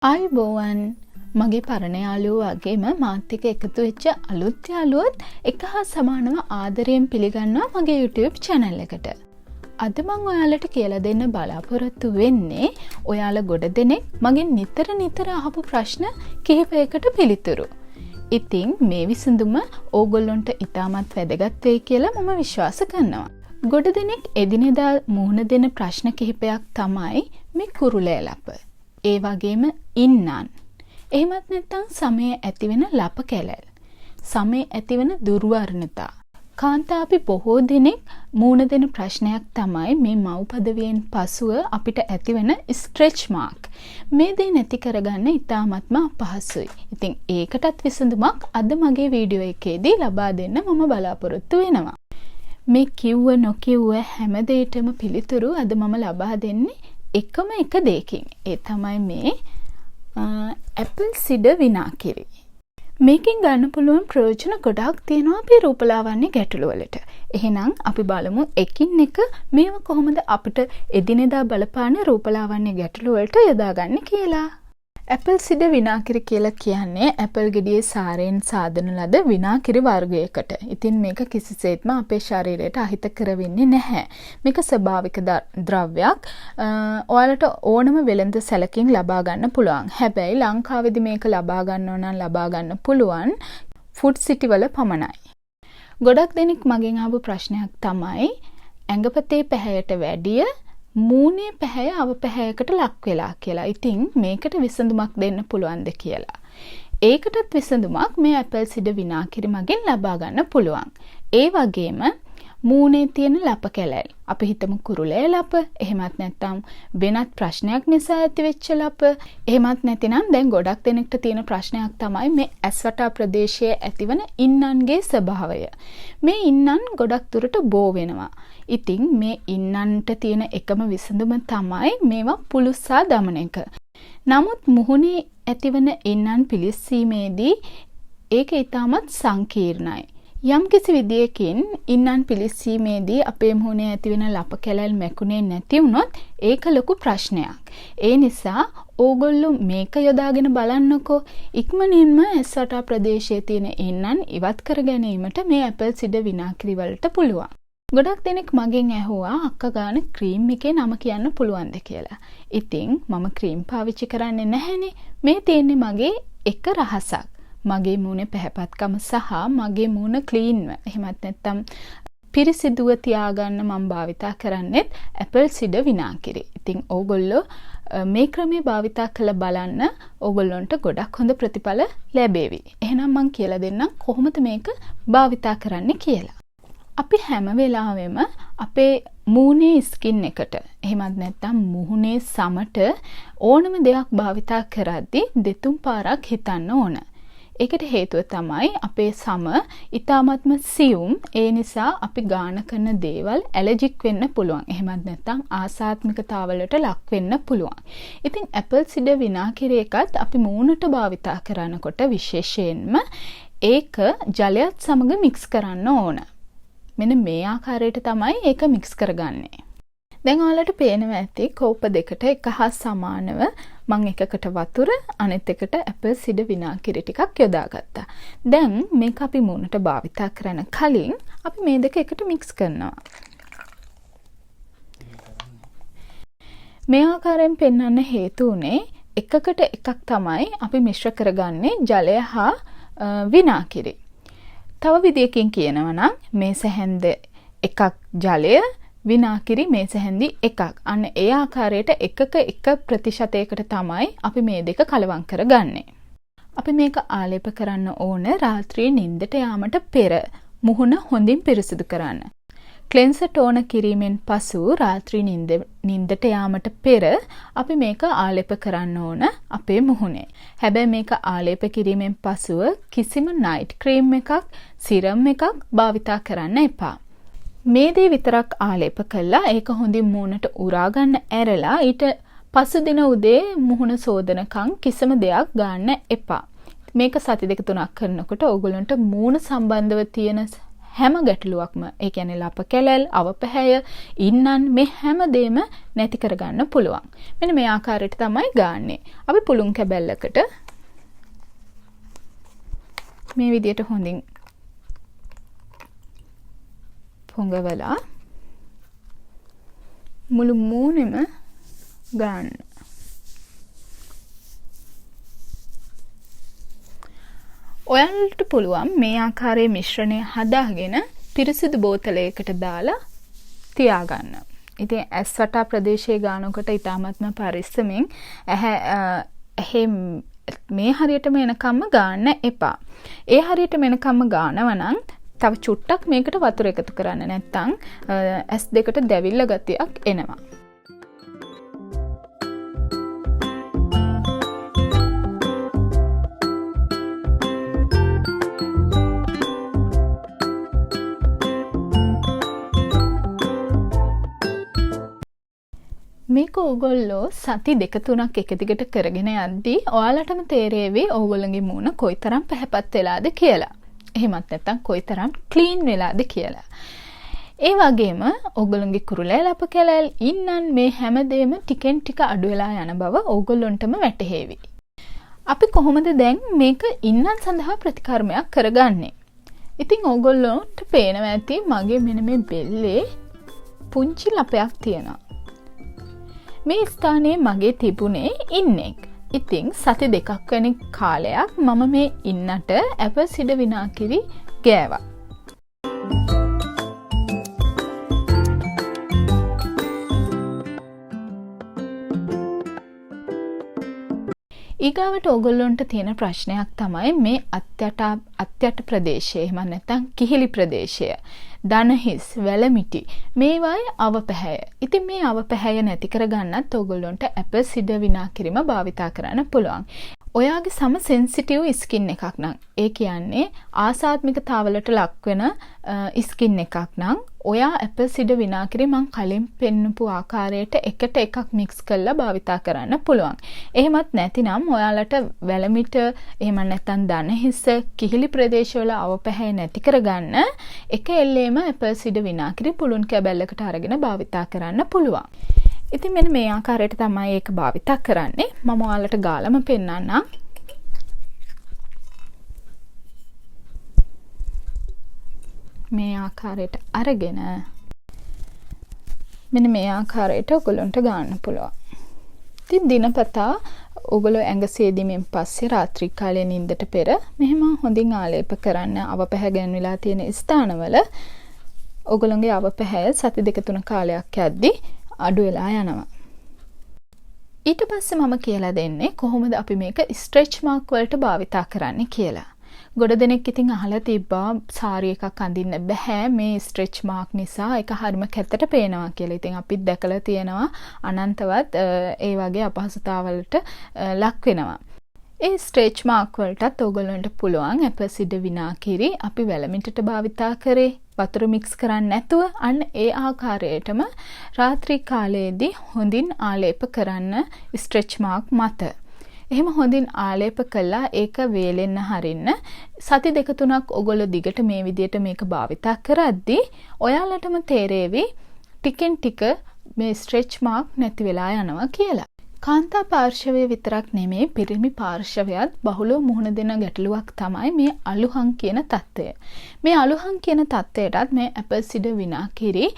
ආයුබෝවන් මගේ පරණ යාළුවෝ වගේම මාත් එක්ක එකතු වෙච්ච අලුත් යාළුවොත් එක හා සමානව ආදරයෙන් පිළිගන්නවා මගේ YouTube channel එකට. අද මම ඔයාලට කියලා දෙන්න බලාපොරොත්තු වෙන්නේ ඔයාලා ගොඩ දෙනෙක් මගෙන් නිතර අහපු ප්‍රශ්න කිහිපයකට පිළිතුරු. ඉතින් මේ විසඳුම ඕගොල්ලොන්ට ඉතාමත් වැදගත් වෙයි කියලා මම විශ්වාස කරනවා. ගොඩ දෙනෙක් එදිනෙදා මුහුණ දෙන ප්‍රශ්න කිහිපයක් තමයි මේ කුරුලෑලප. ඒ වගේම ඉන්නන්. එහෙමත් නැත්නම් සමයේ ඇතිවෙන ලප කැලැල්. සමයේ ඇතිවෙන දුර්වර්ණතා. කාන්තා අපි බොහෝ දෙනෙක් මුහුණ දෙන ප්‍රශ්නයක් තමයි මේ මව් පදවියෙන් පසුව අපිට ඇතිවෙන ස්ට්‍රෙච් මාක්. මේ දේ නැති කරගන්න ඉතාමත්ම අපහසුයි. ඉතින් ඒකටත් විසඳුමක් අද මගේ වීඩියෝ එකේදී ලබා දෙන්න මම බලාපොරොත්තු වෙනවා. මේ කිව්ව නොකිව්ව හැම දෙයකටම පිළිතුරු අද මම ලබා දෙන්නේ එකම එක දෙයකින්. ඒ තමයි මේ ඇපල් සිඩර් විනාකිරි. මේකෙන් ගන්න පුළුවන් ප්‍රයෝජන ගොඩාක් තියෙනවා අපේ රූපලාවන්‍ය ගැටලු වලට. එහෙනම් අපි බලමු එකින් එක මේව කොහොමද අපිට එදිනෙදා බලපාන රූපලාවන්‍ය ගැටලු වලට යොදාගන්නේ කියලා. ඇපල් සිඩර් විනාකිරි කියලා කියන්නේ ඇපල් ගෙඩියේ සාරයෙන් සාදන ලද විනාකිරි වර්ගයකට. ඉතින් මේක කිසිසේත්ම අපේ ශරීරයට අහිතකර වෙන්නේ නැහැ. මේක ස්වභාවික ද්‍රව්‍යයක්. ඔයාලට ඕනම වෙළඳ සැලකින් ලබා ගන්න පුළුවන්. හැබැයි ලංකාවේදී මේක ලබා ගන්නව නම් ලබා ගන්න පුළුවන් ෆුඩ් සිටි වල පමණයි. ගොඩක් දෙනෙක් මගෙන් අහපු ප්‍රශ්නයක් තමයි ඇඟපතේ පැහැයට වැඩිය මූණේ පැහැය අව පැහැයකට ලක් වෙලා කියලා. ඉතින් මේකට විසඳුමක් දෙන්න පුළුවන්ද කියලා. ඒකටත් විසඳුමක් මේ ඇපල් සිඩර් විනාකිරි මගින් ලබා ගන්න පුළුවන්. ඒ වගේම මූණේ තියෙන ලප කැලැල්. අපි හිතමු කුරුලෑ ලප, එහෙමත් නැත්නම් වෙනත් ප්‍රශ්නයක් නිසා ඇතිවෙච්ච ලප. එහෙමත් නැතිනම් දැන් ගොඩක් දෙනෙක්ට තියෙන ප්‍රශ්නයක් තමයි මේ ඇස්වටා ප්‍රදේශයේ ඇතිවන ඉන්නන්ගේ ස්වභාවය. මේ ඉන්නන් ගොඩක් දුරට බෝ වෙනවා. ඉතින් මේ ඉන්නන්ට තියෙන එකම විසඳුම තමයි මේවා පුළුස්සා දමන එක. නමුත් මුහුණේ ඇතිවන ඉන්නන් පිළිස්සීමේදී ඒක ඉතාමත් සංකීර්ණයි. යම්කිසි විදියකින් ඉන්නන් පිළිස්සීමේදී අපේ මුහුණේ ඇතිවෙන ලප කැලැල් මැකුණේ නැති වුණොත් ඒක ලොකු ප්‍රශ්නයක්. ඒ නිසා ඕගොල්ලෝ මේක යොදාගෙන බලන්නකෝ. ඉක්මනින්ම ඇස්වටා ප්‍රදේශයේ තියෙන ඉන්නන් ඉවත් කර ගැනීමට මේ ඇපල් සිඩර් විනාකිරි වලට පුළුවන්. ගොඩක් දෙනෙක් මගෙන් ඇහුවා අක්කා ගාන ක්‍රීම් එකේ නම කියන්න පුළුවන්ද කියලා. ඉතින් මම ක්‍රීම් පාවිච්චි කරන්නේ නැහැනේ. මේ තියෙන්නේ මගේ එක රහසක්. මගේ මූණේ පැහැපත්කම සහ මගේ මූණ ක්ලීන්ව. එහෙමත් නැත්නම් පිරිසිදුව තියාගන්න මම භාවිතා කරන්නේත් ඇපල් සිඩර් විනාකිරි. ඉතින් ඕගොල්ලෝ මේ ක්‍රමයේ භාවිතා කරලා බලන්න ඕගොල්ලන්ට ගොඩක් හොඳ ප්‍රතිඵල ලැබෙවි. එහෙනම් මම කියලා දෙන්නම් කොහොමද මේක භාවිතා කරන්න කියලා. අපි හැම වෙලාවෙම අපේ මූණේ ස්කින් එකට එහෙමත් නැත්නම් මුහුණේ සමට ඕනම දෙයක් භාවිතා කරද්දී දෙතුන් පාරක් හිතන්න ඕන. ඒකට හේතුව තමයි අපේ සම ඊ타මත්ම සියුම්. ඒ නිසා අපි ගාන කරන දේවල් ඇලර්ජික් වෙන්න පුළුවන්. එහෙමත් නැත්නම් ආසාත්මිකතාවලට ලක් වෙන්න පුළුවන්. ඉතින් ඇපල් සිඩර් විනාකිරි එකත් අපි මූණට භාවිතා කරනකොට විශේෂයෙන්ම ඒක ජලයත් සමග මික්ස් කරන්න ඕන. මෙන්න මේ ආකාරයට තමයි ඒක මික්ස් කරගන්නේ. දැන් ඔයාලට පේනවා ඇති කෝප දෙකට එක හා සමානව මම එකකට වතුර අනෙත් එකට ඇපල් සිඩර් විනාකිරි ටිකක් යොදාගත්තා. දැන් මේක අපි මූණට භාවිතා කරන කලින් අපි මේ දෙක එකට මික්ස් කරනවා. මේ ආකාරයෙන් පෙන්වන්න හේතු උනේ එකකට එකක් තමයි අපි මිශ්‍ර කරගන්නේ ජලය හා විනාකිරි. තව විදියකින් කියනවා නම් මේ සැහැන්ද එකක් ජලය විනාකිරි මේ සැහැන්දි එකක්. අන්න ඒ ආකාරයට එකක එක ප්‍රතිශතයකට තමයි අපි මේ දෙක කලවම් කරගන්නේ. අපි මේක ආලේප කරන්න ඕන රාත්‍රියේ නිින්දට යාමට පෙර මුහුණ හොඳින් පිරිසිදු කරන්න. ක්ලෙන්සර් ටෝන කිරීමෙන් පසු රාත්‍රී නිින්දට යාමට පෙර අපි මේක ආලේප කරන්න ඕන අපේ මුහුණේ. හැබැයි මේක ආලේප කිරීමෙන් පසුව කිසිම නයිට් ක්‍රීම් එකක්, සිරම් එකක් භාවිතා කරන්න එපා. මේ දේ විතරක් ආලේප කළා ඒක හොඳින් මූණට උරා ගන්න ඇරලා ඊට පසුදින උදේ මුහුණ සෝදනකම් කිසිම දෙයක් ගන්න එපා. මේක සති දෙක තුනක් කරනකොට ඕගොල්ලන්ට මූණ සම්බන්ධව තියෙන හැම ගැටලුවක්ම ඒ කියන්නේ ලප කැලල්, අවපැහැය, ඉන්නන් මේ හැමදේම නැති කරගන්න පුළුවන්. මෙන්න මේ ආකාරයට තමයි ගාන්නේ. අපි පුළුන් කැබැල්ලකට මේ විදියට හොඳින් පොඟවලා මුළු මූණෙම ගන්න. ඔයාලට පුළුවන් මේ ආකාරයේ මිශ්‍රණය හදාගෙන පිරිසිදු බෝතලයකට දාලා තියාගන්න. ඉතින් ඇස් වටා ප්‍රදේශයේ ගානකොට ඊටාත්ම පරිස්සමෙන් ඇහි මේ හරියටම එනකම්ම ගන්න එපා. ඒ හරියටම එනකම්ම ගානවා නම් තව චුට්ටක් මේකට වතුර එකතු කරන්න නැත්නම් ඇස් දෙකට දැවිල්ල ගතියක් එනවා. මේක ඕගොල්ලෝ සති 2-3ක් එක දිගට කරගෙන යද්දී ඔයාලටම තේරෙවි ඕගොල්ලන්ගේ මූණ කොයිතරම් පැහැපත් වෙලාද කියලා. එහෙමත් නැත්නම් කොයිතරම් ක්ලීන් වෙලාද කියලා. ඒ වගේම ඕගොල්ලන්ගේ කුරුලෑ ලප කැලල් ඉන්නන් මේ හැමදේම ටිකෙන් ටික අඩු වෙලා යන බව ඕගොල්ලොන්ටම වැටහෙවි. අපි කොහොමද දැන් මේක ඉන්නන් සඳහා ප්‍රතිකර්මයක් කරගන්නේ? ඉතින් ඕගොල්ලොන්ට පේනවා ඇති මගේ මෙන්න මේ බෙල්ලේ පුංචි ලපයක් තියෙනවා. මේ ස්ථානයේ මගේ තිබුණේ ඉන්නෙක්. ඉතින් සති 2ක් වෙන කාලයක් මම මේ ඉන්නට ඇපල් සිඩ විනාකිරි ගෑවා. ඊගාවට ඕගොල්ලොන්ට තියෙන ප්‍රශ්නයක් තමයි මේ අත්යට ප්‍රදේශය එහෙම නැත්නම් කිහිලි ප්‍රදේශය. දනහිස්, වැලමිටි මේවායේ අවපැහැය. ඉතින් මේ අවපැහැය නැති කරගන්නත් ඕගොල්ලොන්ට ඇපල් සිඩර් විනාකිරිම භාවිතා කරන්න පුළුවන්. ඔයාගේ සම සෙන්සිටිව් ස්කින් එකක් නම් ඒ කියන්නේ ආසාත්මිකතාවලට ලක්වෙන ස්කින් එකක් නම් ඔයා ඇපල් සිඩර් විනාකිරි මං කලින් පෙන්නපු ආකාරයට එකට එකක් මික්ස් කරලා භාවිතා කරන්න පුළුවන්. එහෙමත් නැතිනම් ඔයාලට වැලමිට එහෙම නැත්නම් දනහිස් කිහිලි ප්‍රදේශවල අවපැහැය නැති කරගන්න එක එල්ලේම ඇපල් සිඩර් විනාකිරි පුළුන් කැබැල්ලකට අරගෙන භාවිතා කරන්න පුළුවන්. ඉතින් මෙන්න මේ ආකාරයට තමයි ඒක භාවිතා කරන්නේ. මම ඔයාලට ගාලම පෙන්නන්නම්. මේ ආකාරයට අරගෙන මෙන්න මේ ආකාරයට ඔයගොල්ලන්ට ගන්න පුළුවන්. ඉතින් දිනපතා ඔයගොල්ලෝ ඇඟ සේදීමෙන් පස්සේ රාත්‍රී කාලේ නිින්දට පෙර මෙහෙම හොඳින් ආලේප කරන්න අවපැහැ ගැන්විලා තියෙන ස්ථානවල ඔයගොල්ලන්ගේ අවපැහැය සති 2-3 කාලයක් යද්දී අඩු වෙලා යනවා. ඊට පස්සේ මම කියලා දෙන්නේ කොහොමද අපි මේක ස්ට්‍රෙච් මාක් වලට භාවිතා කරන්න කියලා. ගොඩ දෙනෙක් ඉතින් අහලා තිබ්බා සාරි එකක් අඳින්න බෑ මේ ස්ට්‍රෙච් මාක් නිසා ඒක හරිම කැතට පේනවා කියලා. ඉතින් අපිත් දැකලා තියෙනවා අනන්තවත් ඒ වගේ අපහසුතාවලට ලක් වෙනවා. ඒ ස්ට්‍රෙච් මාක් වලටත් ඕගොල්ලන්ට පුළුවන් ඇපල් සිඩර් විනාකිරි අපි වැලමිටට භාවිතා කරේ වතුර මික්ස් කරන්නේ නැතුව අන්න ඒ ආකාරයටම රාත්‍රී කාලයේදී හොඳින් ආලේප කරන්න ස්ට්‍රෙච් මාක් මත. එහෙම හොඳින් ආලේප කළා ඒක වේලෙන්න හරින්න සති 2-3ක් ඔයගොල්ලෝ දිගට මේ විදිහට මේක භාවිතා කරද්දී ඔයාලටම තේරෙවි ටිකෙන් ටික මේ ස්ට්‍රෙච් මාක් නැති වෙලා යනවා කියලා. කාන්තා පාර්ශවය විතරක් නෙමේ පිරිමි පාර්ශවයත් බහුලව මුහුණ දෙන ගැටලුවක් තමයි මේ අලුහං කියන තත්ත්වය. මේ අලුහං කියන තත්ත්වයටත් මේ ඇපල් සිඩර් විනාකිරි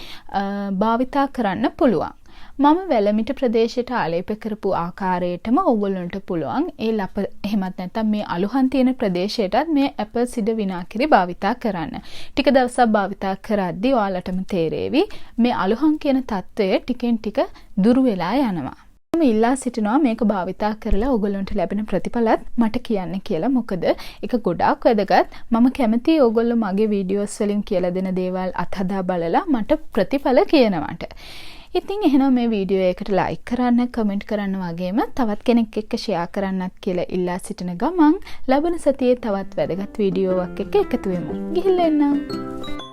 භාවිතා කරන්න පුළුවන්. මම වැලමිට ප්‍රදේශයට ආලේප කරපු ආකාරයටම ඕගොල්ලන්ට පුළුවන් ඒ ලප එහෙමත් නැත්නම් මේ අලුහන් තියෙන ප්‍රදේශයටත් මේ ඇපල් සිඩර් විනාකිරි භාවිතා කරන්න. ටික දවසක් භාවිතා කරද්දී ඔයාලටම තේරෙවි මේ අලුහන් කියන තත්ත්වය ටිකෙන් ටික දුරු වෙලා යනවා. මම ඉල්ලා සිටිනවා මේක භාවිතා කරලා ඕගොල්ලන්ට ලැබෙන ප්‍රතිඵලත් මට කියන්න කියලා. මොකද ඒක ගොඩාක් වැදගත්. මම කැමතියි ඕගොල්ලෝ මගේ වීඩියෝස් වලින් කියලා දෙන දේවල් අත්හදා බලලා මට ප්‍රතිඵල කියනවට. ඉතින් එහෙනම් මේ වීඩියෝ එකට ලයික් කරන්න, කමෙන්ට් කරන්න වගේම තවත් කෙනෙක් එක්ක ෂෙයා කරන්නත් කියලා ඉල්ලා සිටින ගමන් ලබන සතියේ තවත් වැදගත් වීඩියෝවක් එක්ක එකතු වෙමු. ගිහිල්ලා එන්නම්.